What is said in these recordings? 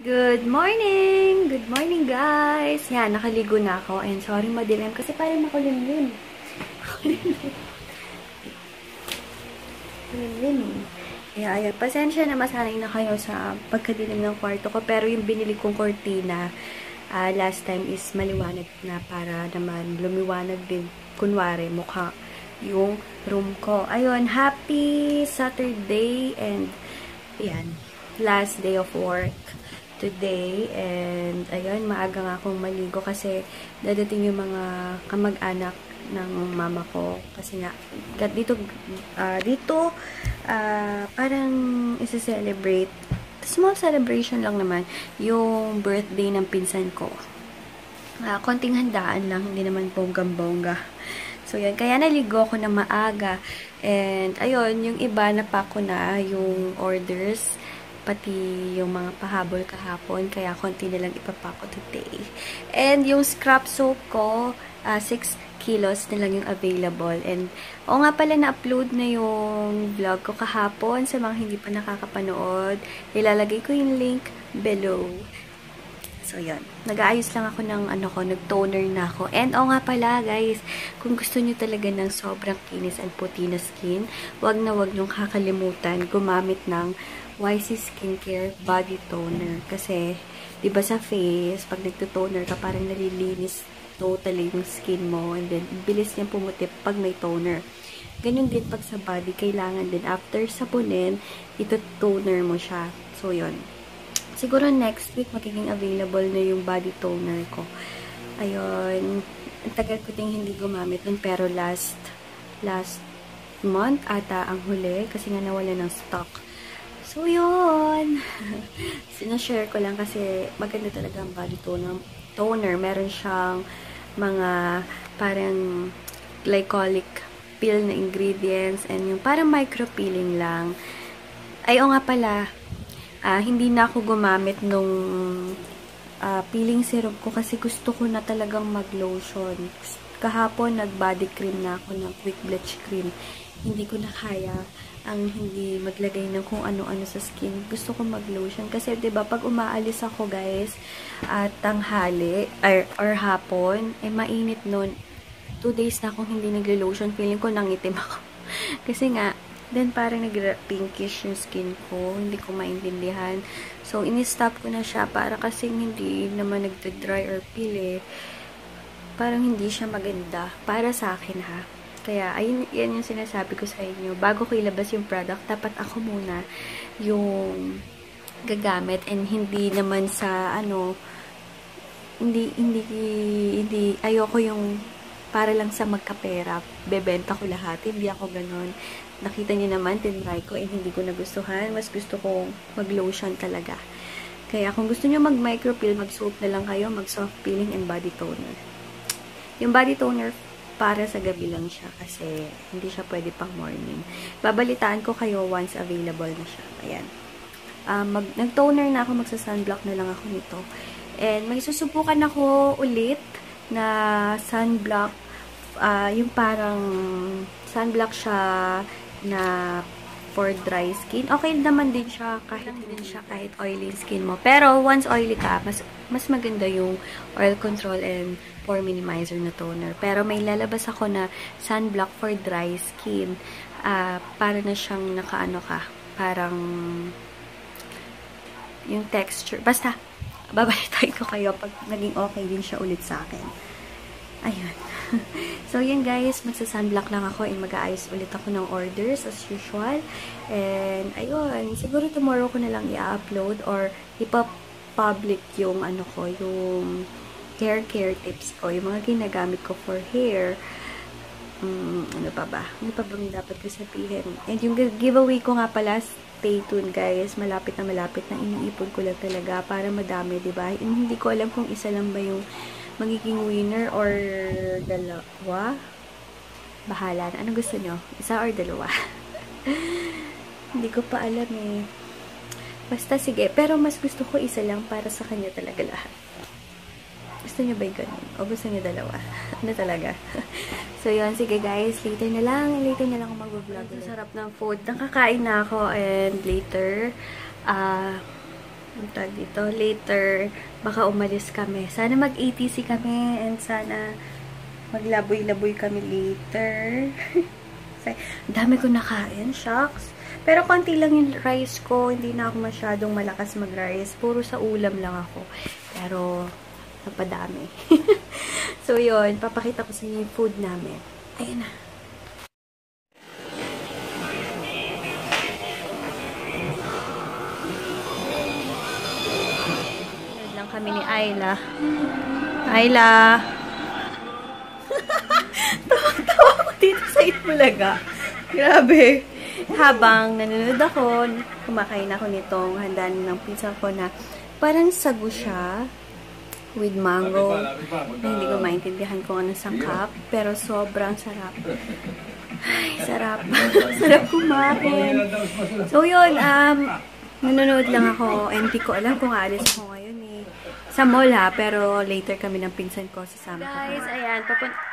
Good morning! Good morning, guys! Yan, nakaligo na ako. And sorry madilim kasi parang makulimlim. Makulimlim eh. Kaya, ayan. Pasensya na masanay na kayo sa pagkadilim ng kwarto ko. Pero yung binili kong cortina, last time is maliwanag na para naman lumiwanag din. Kunwari, mukha yung room ko. Ayun, happy Saturday and yan, last day of work today. And ayun, maaga nga akong maligo kasi dadating yung mga kamag-anak ng mama ko kasi nga dito parang isa-celebrate, small celebration lang naman, yung birthday ng pinsan ko. Konting handaan lang, hindi naman bonggang-bongga. So yan, kaya naligo ako na maaga. And ayun, yung iba napako na yung orders, pati yung mga pahabol kahapon, kaya konti na lang ipapako today. And yung scrap soap ko, 6 kilos na lang yung available. And o nga pala, na-upload na yung vlog ko kahapon. Sa mga hindi pa nakakapanood, ilalagay ko yung link below. So, yun. Nag-aayos lang ako ng nag-toner na ako. And, nga pala, guys, kung gusto nyo talaga ng sobrang kinis and puti na skin, wag nyo kakalimutan gumamit ng YC Skincare Body Toner. Kasi, di ba sa face, pag nagto-toner ka, parang nalilinis totally yung skin mo. And then, bilis niyang pumuti pag may toner. Ganyan din pag sa body, kailangan din after sapunin, ito-toner mo siya. So, yun. Siguro next week magiging available na yung body toner ko. Ayun. Ang tagal ko din hindi gumamit nun, pero last month ata ang huli kasi nga nawala ng stock. So, yun. Sinashare ko lang kasi maganda talaga ang body toner. Meron siyang mga parang glycolic pill na ingredients and yung parang micro-peeling lang. Ay, nga pala, hindi na ako gumamit nung peeling serum ko kasi gusto ko na talagang mag-lotion. Kahapon, nag-body cream na ako ng quick bleach cream. Hindi ko na kaya ang hindi maglagay ng kung ano-ano sa skin. Gusto ko mag-lotion. Kasi, diba, pag umaalis ako, guys, tanghali, or hapon, mainit nun. 2 days na akong hindi naglo-lotion. Feeling ko nangitim ako. Kasi nga, then, parang nag-pinkish yung skin ko. Hindi ko maintindihan. So, ini-stop ko na siya para kasing hindi naman nagda-dry or peel eh. Parang hindi siya maganda. Para sa akin, ha. Kaya, ayun, yan yung sinasabi ko sa inyo. Bago ko ilabas yung product, dapat ako muna yung gagamit. And hindi naman sa, hindi, ayoko yung para lang sa magkapera, bebenta ko lahat. Hindi ako ganon. Nakita niyo naman, tinry ko, hindi ko nagustuhan. Mas gusto kong mag-lotion talaga. Kaya kung gusto niyo mag-micropeel, mag-soap na lang kayo, mag-soft peeling and body toner. Yung body toner, para sa gabi lang siya kasi hindi siya pwede pang morning. Babalitaan ko kayo once available na siya. Ayan. Nag-toner na ako, magsa-sunblock na lang ako nito. And may susubukan ako ulit na sunblock. Yung parang sunblock siya na for dry skin. Okay naman din siya kahit oily skin mo. Pero once oily ka, mas maganda yung oil control and pore minimizer na toner. Pero may lalabas ako na sunblock for dry skin. Para na siyang nakaano ka. Parang yung texture. Basta, babalitain ko kayo pag naging okay din siya ulit sa akin. Ayun. So, yun guys, magsa-sunblock lang ako and mag-aayos ulit ako ng orders as usual. And, ayun, siguro tomorrow ko na lang i-upload or ipa-public yung yung hair care tips ko, yung mga ginagamit ko for hair. Ano pa ba? Ano pa bang dapat ko sabihin? And yung giveaway ko nga pala, stay tuned guys, malapit na iniipon ko lang talaga para madami, diba? And hindi ko alam kung isa lang ba yung magiging winner or dalawa. Bahala na. Ano gusto nyo? Isa or dalawa? Hindi ko pa alam eh. Basta sige. Pero mas gusto ko isa lang para sa kanya talaga lahat. Gusto nyo ba yung ganun? O gusto nyo dalawa? Ano talaga? So yun. Sige guys. Later na lang ako mag-vlog. Sarap ng food. Nakakain na ako and later ang tag dito, later, baka umalis kami. Sana mag-ATC kami and sana maglaboy-laboy kami later. Ang dami ko nakain, shucks. Pero konti lang yung rice ko. Hindi na ako masyadong malakas mag-rice. Puro sa ulam lang ako. Pero, napadami. So, yun. Papakita ko sa inyo yung food namin. Ayan na. Ayan lang kami ni Ayla. Ayla! Tawag-tawa ko dito sa Itbulaga. Grabe. Habang nanonood ako, kumakain ako nitong handa ng pizza ko na parang sagu siya with mango. Hindi ko maintindihan kung anong sangkap, pero sobrang sarap. Ay, sarap. Sarap kumain. So, yun, nanonood lang ako. Hindi ko alam kung aalis ako ngayon sa mall ha, pero later kami ng pinsan ko sasama ko. Guys, ayan,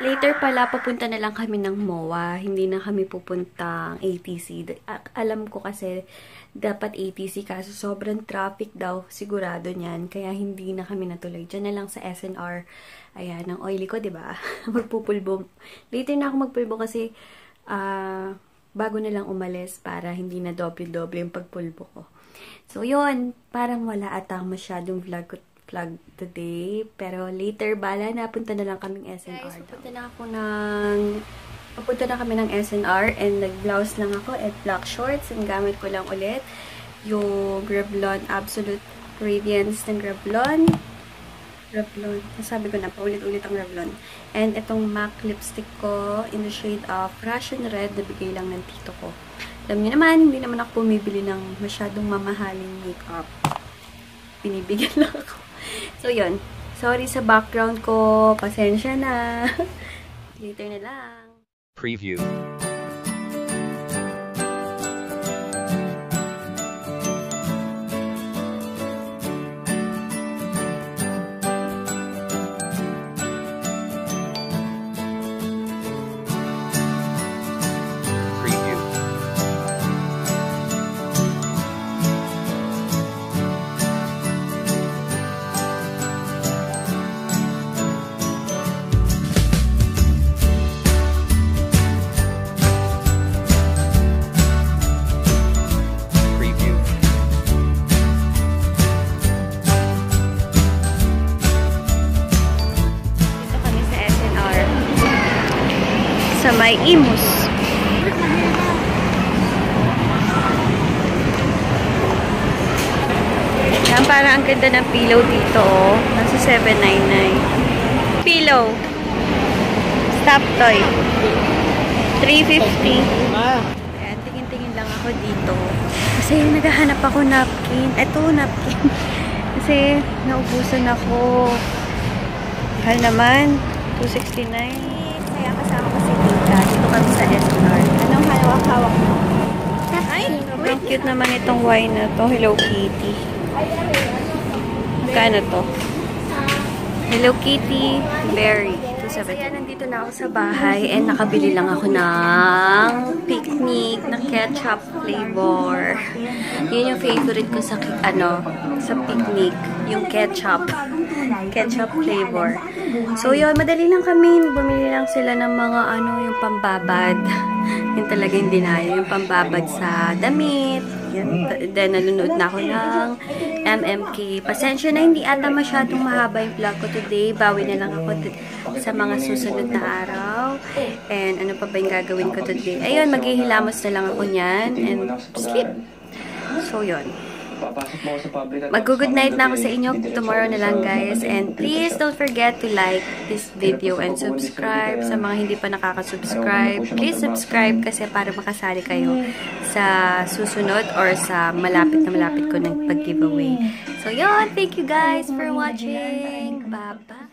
later pala papunta na lang kami ng MOA. Hindi na kami pupuntang ATC. Alam ko kasi dapat ATC kaso sobrang traffic daw, sigurado niyan. Kaya hindi na kami natuloy. Diyan na lang sa SNR. Ayan, ang oily ko, 'di ba? Magpupulbo. Later na ako magpulbo kasi bago na lang umalis para hindi na doble-doble yung pagpulbo ko. So, yun, parang wala atang masyadong vlog today. Pero later, bala, napunta na lang kaming SNR. Guys, papunta na kami ng SNR and nag-blouse lang ako at black shorts. And gamit ko lang ulit yung Revlon Absolute Radiance ng Revlon. Nasabi ko na, paulit-ulit ang Revlon. And itong MAC lipstick ko in the shade of Russian Red, nabigay lang ng tito ko. Alam niyo naman, hindi naman ako bumibili ng masyadong mamahaling makeup. Binibigyan lang ako. So, yun. Sorry sa background ko. Pasensya na. Later na lang. Preview. Sa may Imus. Yan, parang ang ganda ng pillow dito, oh. Nasa 799. Pillow. Stop toy. 350. Ayan, tingin-tingin lang ako dito. Kasi naghahanap ako napkin. Ito, napkin. Kasi naubusan ako. Mahal naman. 269. Kaya kasama ko si Tita. Dito kami sa SNR. Anong hawak-hawak mo? Ay, ang cute naman itong wine na to. Hello Kitty. Magkano to? Hello Kitty Berry. 270. Kaya nandito na ako sa bahay and nakabili lang ako ng picnic na ketchup flavor. Yun yung favorite ko sa sa picnic. Yung ketchup flavor. So, yun, madali lang kami. Bumili lang sila ng mga yung pambabad. Yun talaga yung dinaya. Yung pambabad sa damit. Yan. Then, nanonood na ako ng MMK. Pasensya na, hindi ata masyadong mahaba yung vlog ko today. Bawi na lang ako sa mga susunod na araw. And, ano pa ba yung gagawin ko today? Ayun, maghihilamos na lang ako niyan. And, sleep. So, yun. Mag-good night na ako sa inyo tomorrow na lang, guys. And please don't forget to like this video and subscribe. Sa mga hindi pa nakaka-subscribe, please subscribe kasi para makasali kayo sa susunod or sa malapit ko ng pag-giveaway. So yun, thank you guys for watching. Bye-bye!